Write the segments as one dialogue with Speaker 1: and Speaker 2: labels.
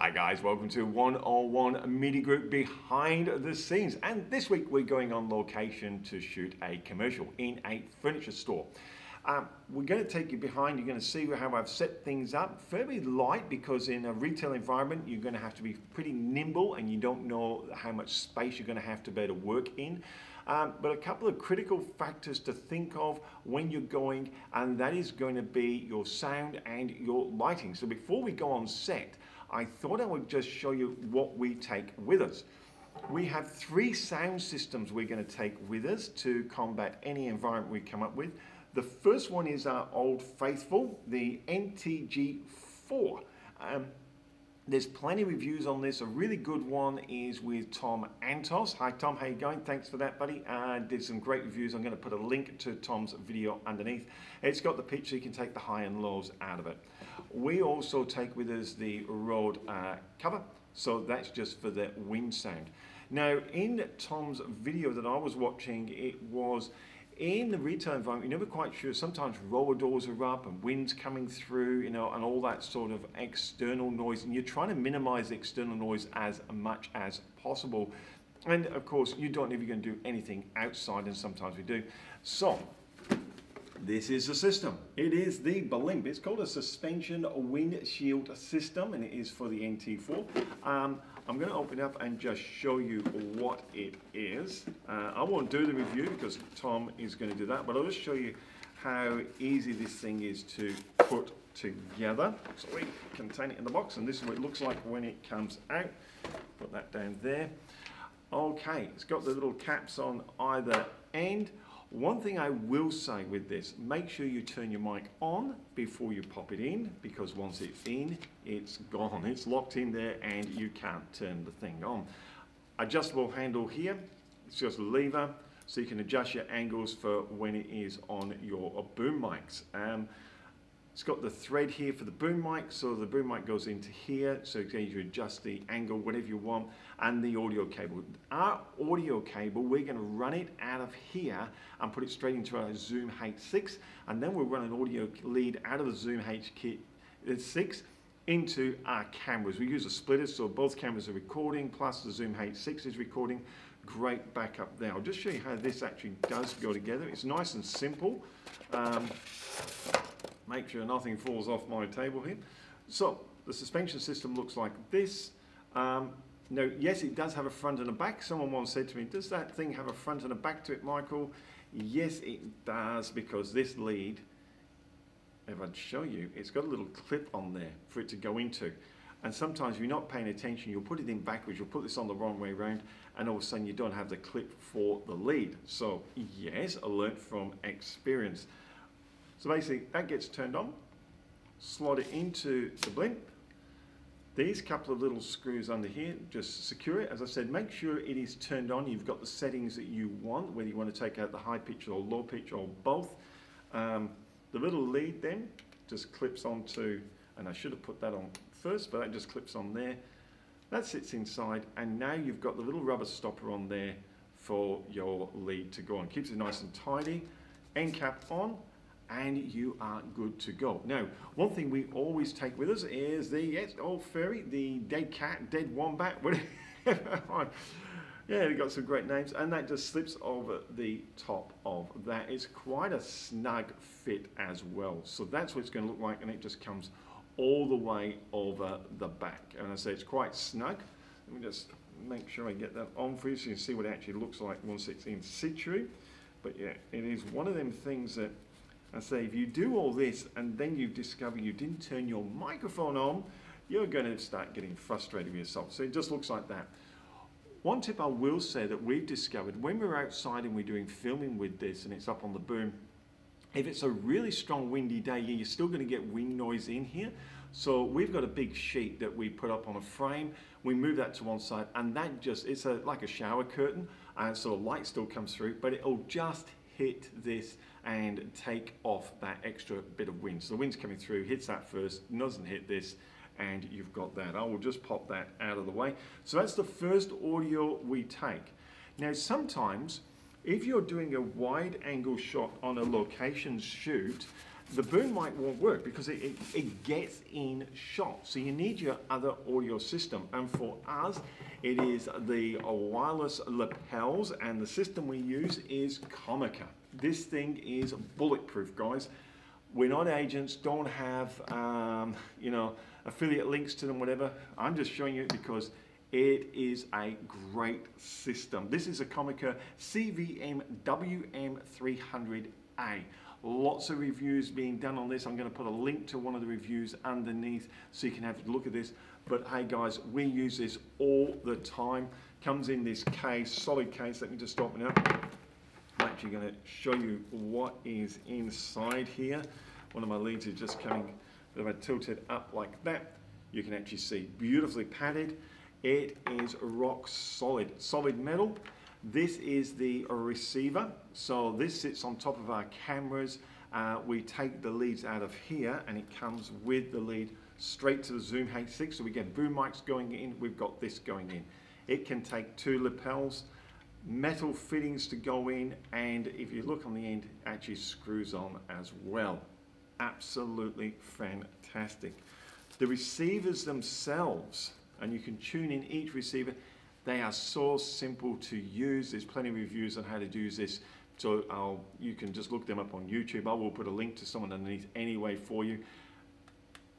Speaker 1: Hi guys, welcome to 101 Media Group Behind the Scenes, and this week we're going on location to shoot a commercial in a furniture store. We're going to take you behind. You're going to see how I've set things up. Fairly light, because in a retail environment you're going to have to be pretty nimble and you don't know how much space you're going to have to be able to work in. But a couple of critical factors to think of when you're going, and that is going to be your sound and your lighting. So before we go on set, I thought I would just show you what we take with us. We have 3 sound systems we're going to take with us to combat any environment we come up with. The first one is our old faithful, the NTG4. There's plenty of reviews on this. A really good one is with Tom Antos. Hi Tom, how you going? Thanks for that, buddy. Did some great reviews. I'm going to put a link to Tom's video underneath. It's got the pitch so you can take the high and lows out of it. We also take with us the Rode cover, so that's just for the wind sound. Now in Tom's video that I was watching, it was in the retail environment, you're never quite sure. Sometimes roller doors are up and wind's coming through, and all that sort of external noise, and you're trying to minimize the external noise as much as possible. And of course, you don't know if you're going to do anything outside, and sometimes we do. So this is the system. It is the Blimp. It's called a suspension windshield system, and it is for the NT4. I'm going to open it up and just show you what it is. I won't do the review because Tom is going to do that, but I'll just show you how easy this thing is to put together. So we contain it in the box, and this is what it looks like when it comes out. Put that down there. Okay, it's got the little caps on either end. One thing I will say with this, make sure you turn your mic on before you pop it in, because once it's in, it's gone. It's locked in there and you can't turn the thing on. Adjustable handle here, it's just a lever, so you can adjust your angles for when it is on your boom mics. It's got the thread here for the boom mic, so the boom mic goes into here, so you adjust the angle, whatever you want, and the audio cable. Our audio cable, we're going to run it out of here and put it straight into our Zoom H6, and then we'll run an audio lead out of the Zoom H6 into our cameras. We use a splitter, so both cameras are recording, plus the Zoom H6 is recording. Great backup there. I'll just show you how this actually does go together. It's nice and simple. Make sure nothing falls off my table here. So the suspension system looks like this. Now, yes, it does have a front and a back. Someone once said to me, does that thing have a front and a back to it, Michael? Yes, it does, because this lead, if I'd show you, it's got a little clip on there for it to go into. And sometimes if you're not paying attention, you'll put it in backwards, you'll put this on the wrong way around, and all of a sudden you don't have the clip for the lead. So yes, I learnt from experience. So basically that gets turned on, slot it into the Blimp. These couple of little screws under here, just secure it. As I said, make sure it is turned on. You've got the settings that you want, whether you want to take out the high pitch or low pitch or both. The little lead then just clips onto, and I should have put that on first, but that just clips on there. That sits inside, and now you've got the little rubber stopper on there for your lead to go on. Keeps it nice and tidy. End cap on, and you are good to go. Now, one thing we always take with us is the old fairy, the dead cat, dead wombat, whatever. Yeah, they've got some great names, and that just slips over the top of that. It's quite a snug fit as well. So that's what it's going to look like, and it just comes all the way over the back. And I say it's quite snug. Let me just make sure I get that on for you so you can see what it actually looks like once it's in situ. But yeah, it is one of them things that I say, if you do all this and then you discover you didn't turn your microphone on, you're going to start getting frustrated with yourself. So it just looks like that. One tip I will say that we've discovered, when we're outside and we're doing filming with this and it's up on the boom, if it's a really strong windy day, you're still going to get wind noise in here. So we've got a big sheet that we put up on a frame. We move that to one side, and that just, it's like a shower curtain, and so light still comes through, but it'll just hit this and take off that extra bit of wind. So the wind's coming through, hits that first, doesn't hit this, and you've got that. I will just pop that out of the way. So that's the first audio we take. Now sometimes, if you're doing a wide angle shot on a location shoot, the boom mic won't work because it gets in shot. So you need your other audio system. And for us, it is the wireless lapels, and the system we use is Comica. This thing is bulletproof, guys. We're not agents, don't have you know, affiliate links to them, whatever. I'm just showing you it because it is a great system. This is a Comica CVM WM300A. Lots of reviews being done on this. I'm going to put a link to one of the reviews underneath so you can have a look at this. But hey guys, we use this all the time. Comes in this case, solid case. Let me just open it up. I'm actually going to show you what is inside here. One of my leads is just coming, if I tilt it up like that, you can actually see beautifully padded. It is rock solid, solid metal. This is the receiver. So this sits on top of our cameras. We take the leads out of here and it comes with the lead straight to the Zoom H6. So we get boom mics going in, we've got this going in. It can take 2 lapels, metal fittings to go in, and if you look on the end, it actually screws on as well. Absolutely fantastic. The receivers themselves, and you can tune in each receiver, they are so simple to use. There's plenty of reviews on how to use this, so you can just look them up on YouTube. I will put a link to someone underneath anyway for you.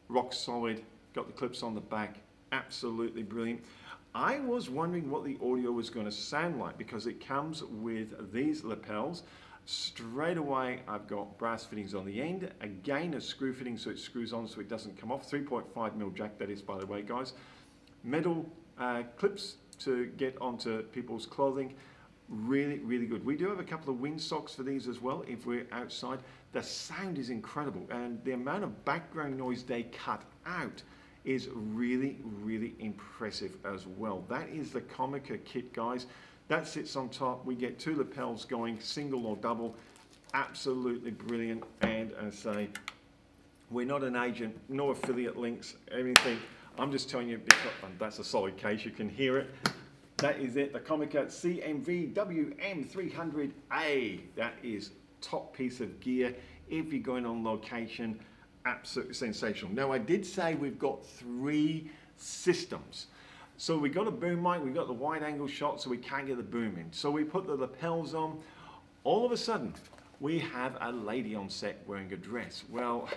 Speaker 1: Rock solid, got the clips on the back, absolutely brilliant. I was wondering what the audio was going to sound like because it comes with these lapels. Straight away, I've got brass fittings on the end. Again, a screw fitting so it screws on so it doesn't come off. 3.5mm jack, that is, by the way, guys. Metal clips to get onto people's clothing. Really, really good. We do have a couple of windsocks for these as well if we're outside. The sound is incredible, and the amount of background noise they cut out is really, really impressive as well. That is the Comica kit, guys. That sits on top. We get 2 lapels going, single or double. Absolutely brilliant. And as I say, we're not an agent, no affiliate links, everything. I'm just telling you, because that's a solid case, you can hear it. That is it, the Comica CMV WM300A. That is top piece of gear if you're going on location. Absolutely sensational. Now, I did say we've got 3 systems. So we got a boom mic, we got the wide angle shot so we can't get the boom in. So we put the lapels on. All of a sudden, we have a lady on set wearing a dress. Well,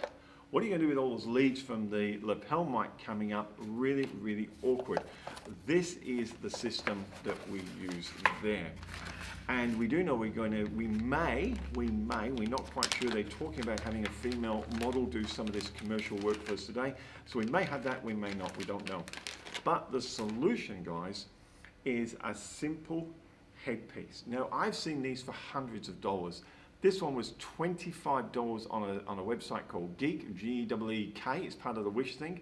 Speaker 1: what are you going to do with all those leads from the lapel mic coming up? Really, really awkward. This is the system that we use there. And we do know we're not quite sure, they're talking about having a female model do some of this commercial work for us today. So we may have that, we may not, we don't know. But the solution, guys, is a simple headpiece. Now, I've seen these for hundreds of dollars. This one was $25 on a website called Geek, G-E-E-K. It's part of the Wish thing.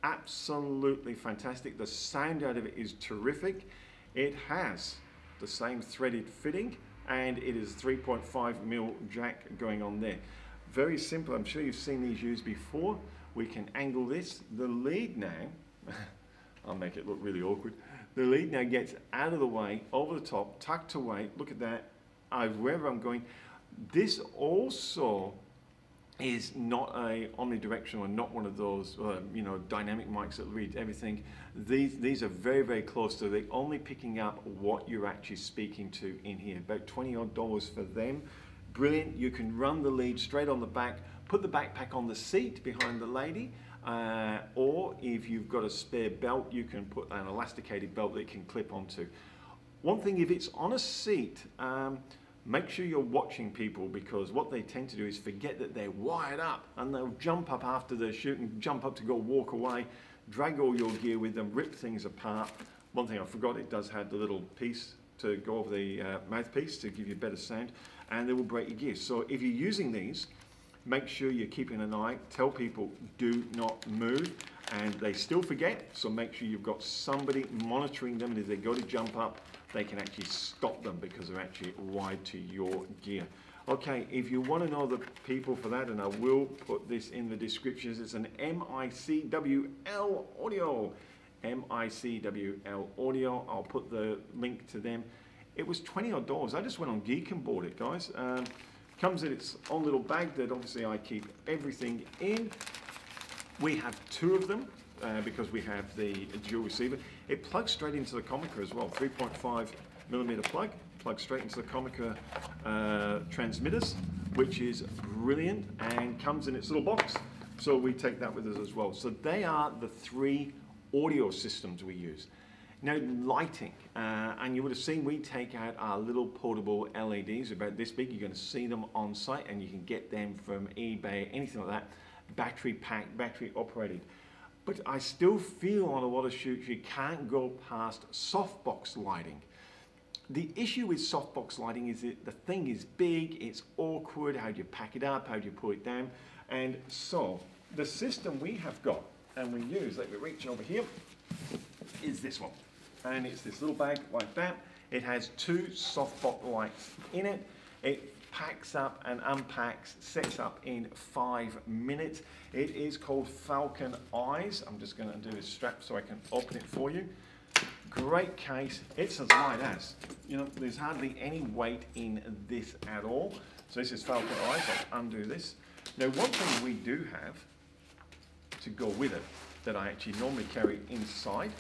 Speaker 1: Absolutely fantastic. The sound out of it is terrific. It has the same threaded fitting, and it is 3.5mm jack going on there. Very simple. I'm sure you've seen these used before. We can angle this. The lead now, I'll make it look really awkward. The lead now gets out of the way, over the top, tucked away. Look at that. Wherever I'm going. This also is not a omnidirectional and not one of those you know, dynamic mics that read everything. These are very, very close, so they're only picking up what you're actually speaking to in here. About $20 for them. Brilliant. You can run the lead straight on the back, put the backpack on the seat behind the lady, or if you've got a spare belt, you can put an elasticated belt that it can clip onto. One thing, if it's on a seat, make sure you're watching people, because what they tend to do is forget that they're wired up, and they'll jump up after they're shooting, jump up to go walk away, drag all your gear with them, rip things apart. One thing I forgot, it does have the little piece to go over the mouthpiece to give you better sound, and they will break your gear. So if you're using these, make sure you're keeping an eye. Tell people, do not move, and they still forget, so make sure you've got somebody monitoring them, and if they go to jump up, they can actually stop them because they're actually wired to your gear. Okay, if you want to know the people for that, and I will put this in the descriptions, it's an MICWL audio. MICWL audio. I'll put the link to them. It was $20 odd. I just went on Geek and bought it, guys. Comes in its own little bag that obviously I keep everything in. We have two of them because we have the dual receiver. It plugs straight into the Comica as well, 3.5mm plug, plugs straight into the Comica transmitters, which is brilliant, and comes in its little box. So we take that with us as well. So they are the three audio systems we use. Now lighting, and you would have seen we take out our little portable LEDs about this big. You're going to see them on site, and you can get them from eBay, anything like that. Battery packed, battery operated. But I still feel on a lot of shoots you can't go past softbox lighting. The issue with softbox lighting is that the thing is big, it's awkward. How do you pack it up? How do you put it down? And so the system we have got and we use, let me reach over here, is this one. And it's this little bag like that. It has two softbox lights in it. It packs up and unpacks, sets up in 5 minutes. It is called Falcon Eyes. I'm just going to undo this strap so I can open it for you. Great case. It's as light as, you know, there's hardly any weight in this at all. So this is Falcon Eyes. I'll undo this. Now, one thing we do have to go with it that I actually normally carry inside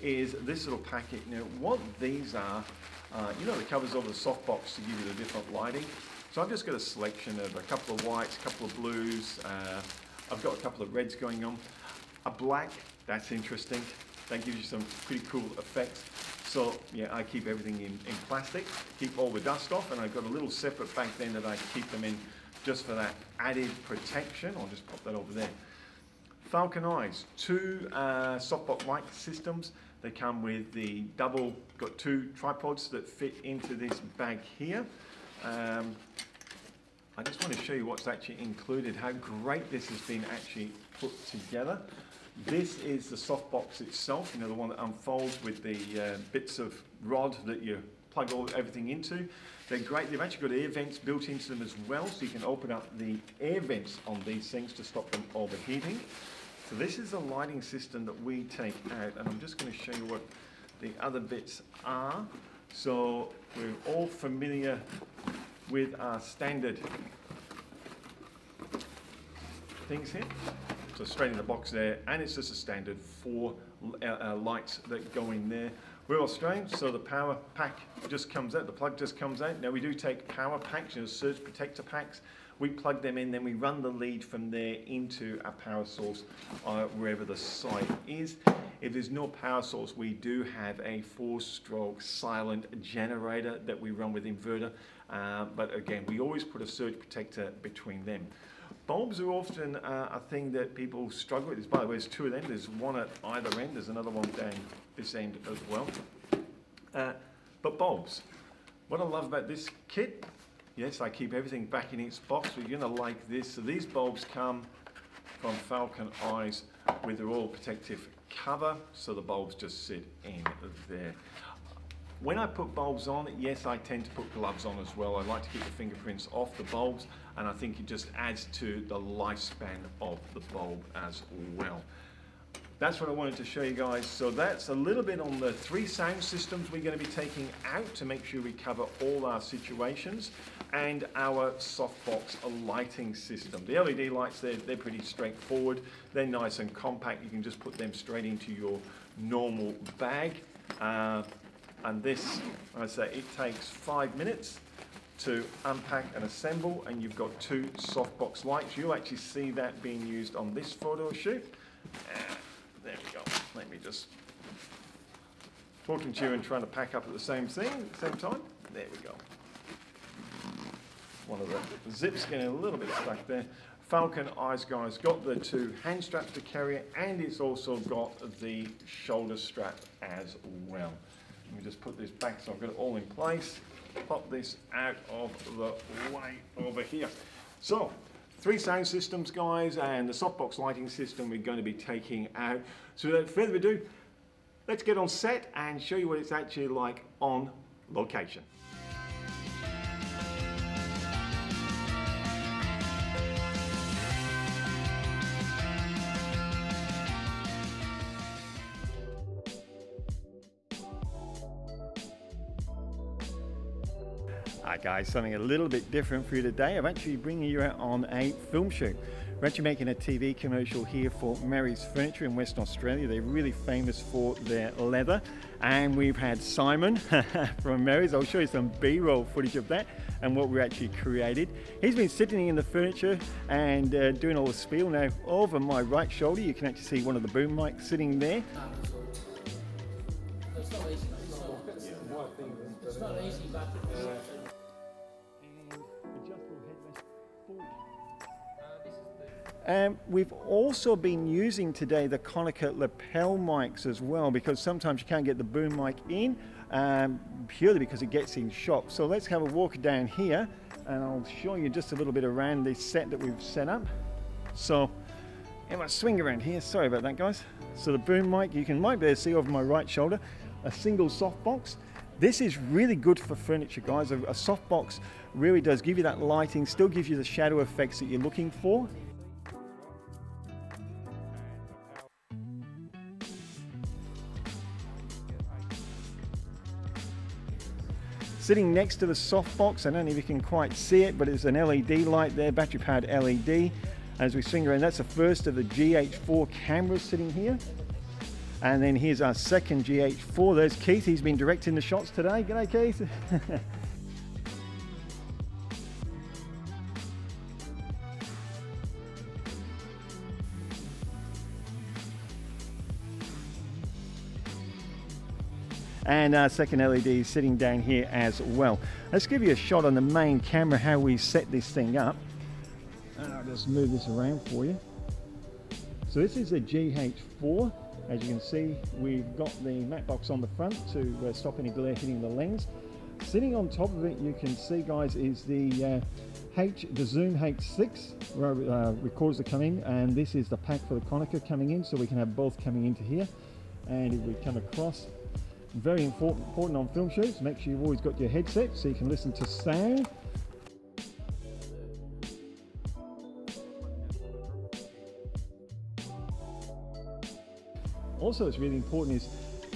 Speaker 1: is this little packet. Now, what these are, you know, the covers over the softbox to give you the different lighting. So I've just got a selection of a couple of whites, a couple of blues. I've got a couple of reds going on. A black, that's interesting. That gives you some pretty cool effects. So yeah, I keep everything in plastic, keep all the dust off, and I've got a little separate bag then that I keep them in just for that added protection. I'll just pop that over there. Falcon Eyes, two softbox light systems. They come with the double, got two tripods that fit into this bag here. I just want to show you what's actually included, how great this has been actually put together. This is the softbox itself, you know, the one that unfolds with the bits of rod that you plug everything into. They're great. They've actually got air vents built into them as well, so you can open up the air vents on these things to stop them overheating. So this is a lighting system that we take out, and I'm just going to show you what the other bits are. So we're all familiar with our standard things here. So straight in the box there, and it's just a standard 4 lights that go in there. We're Australian, so the power pack just comes out, the plug just comes out. Now we do take power packs, you know, surge protector packs. We plug them in, then we run the lead from there into a power source wherever the site is. If there's no power source, we do have a 4-stroke silent generator that we run with inverter. But again, we always put a surge protector between them. Bulbs are often a thing that people struggle with. By the way, there's two of them. There's one at either end. There's another one down this end as well. But bulbs. What I love about this kit, yes, I keep everything back in its box. But you're going to like this. So these bulbs come from Falcon Eyes with their all protective cover. So the bulbs just sit in there. When I put bulbs on, yes, I tend to put gloves on as well. I like to keep the fingerprints off the bulbs, and I think it just adds to the lifespan of the bulb as well. That's what I wanted to show you guys. So that's a little bit on the 3 sound systems we're going to be taking out to make sure we cover all our situations, and our softbox lighting system. The LED lights, they're pretty straightforward. They're nice and compact. You can just put them straight into your normal bag. And this, I say, it takes 5 minutes to unpack and assemble, and you've got 2 softbox lights. You'll actually see that being used on this photo shoot. There we go. Let me just talking to you and trying to pack up at the same time. There we go. One of the zips getting a little bit stuck there. Falcon Eyes, guys, got the 2 hand straps to carry it, and it's also got the shoulder strap as well. Let me just put this back so I've got it all in place. Pop this out of the way over here. So, 3 sound systems, guys, and the softbox lighting system we're going to be taking out. So without further ado, let's get on set and show you what it's actually like on location.
Speaker 2: Hi guys, something a little bit different for you today. I'm actually bringing you out on a film shoot. We're actually making a TV commercial here for Mary's Furniture in Western Australia. They're really famous for their leather. And we've had Simon from Mary's. I'll show you some B-roll footage of that and what we actually created. He's been sitting in the furniture and doing all the spiel. Now, over my right shoulder, you can actually see one of the boom mics sitting there.
Speaker 3: It's not easy. It's not easy, but
Speaker 2: we've also been using today the Konica lapel mics as well, because sometimes you can't get the boom mic in purely because it gets in shop. So let's have a walk down here and I'll show you just a little bit around this set that we've set up. So if I swing around here, sorry about that guys. So the boom mic, you might be able to see over my right shoulder, a single softbox. This is really good for furniture guys. A softbox really does give you that lighting, still gives you the shadow effects that you're looking for. Sitting next to the softbox, I don't know if you can quite see it, but it's an LED light there, battery powered LED. As we swing around, that's the first of the GH4 cameras sitting here. And then here's our second GH4. There's Keith, he's been directing the shots today. G'day Keith. And our second LED is sitting down here as well. Let's give you a shot on the main camera how we set this thing up. And I'll just move this around for you. So this is a GH4. As you can see, we've got the matte box on the front to stop any glare hitting the lens. Sitting on top of it, you can see guys, is the Zoom H6 recorders that come in, and this is the pack for the Konica coming in, so we can have both coming into here. And if we come across, very important on film shoots, make sure you've always got your headset so you can listen to sound. Also, it's really important is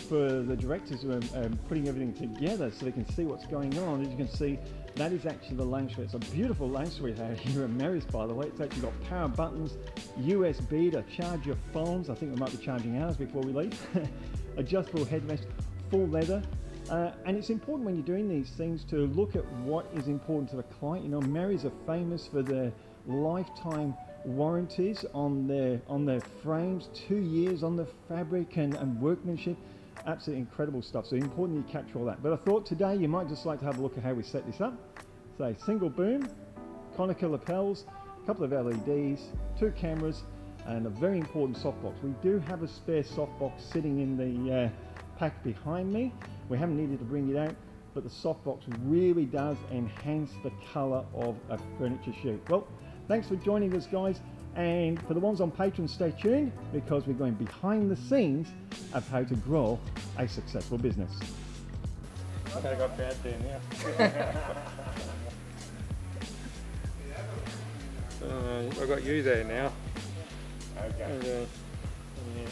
Speaker 2: for the directors who are putting everything together so they can see what's going on. As you can see, that is actually the lounge suite. It's a beautiful lounge suite here at Mary's, by the way. It's actually got power buttons, USB to charge your phones. I think we might be charging ours before we leave. Adjustable headrest, full leather. And it's important when you're doing these things to look at what is important to the client. You know, Mary's are famous for their lifetime warranties on their frames, 2 years on the fabric and workmanship. Absolutely incredible stuff. So important you capture all that. But I thought today you might just like to have a look at how we set this up. So single boom, Konica lapels, a couple of LEDs, 2 cameras, and a very important softbox. We do have a spare softbox sitting in the pack behind me. We haven't needed to bring it out, but the softbox really does enhance the color of a furniture shoot. Well, thanks for joining us guys, and for the ones on Patreon, stay tuned because we're going behind the scenes of how to grow a successful business.
Speaker 4: I got bad there now. I've got you there now.
Speaker 1: Okay.
Speaker 4: Yeah.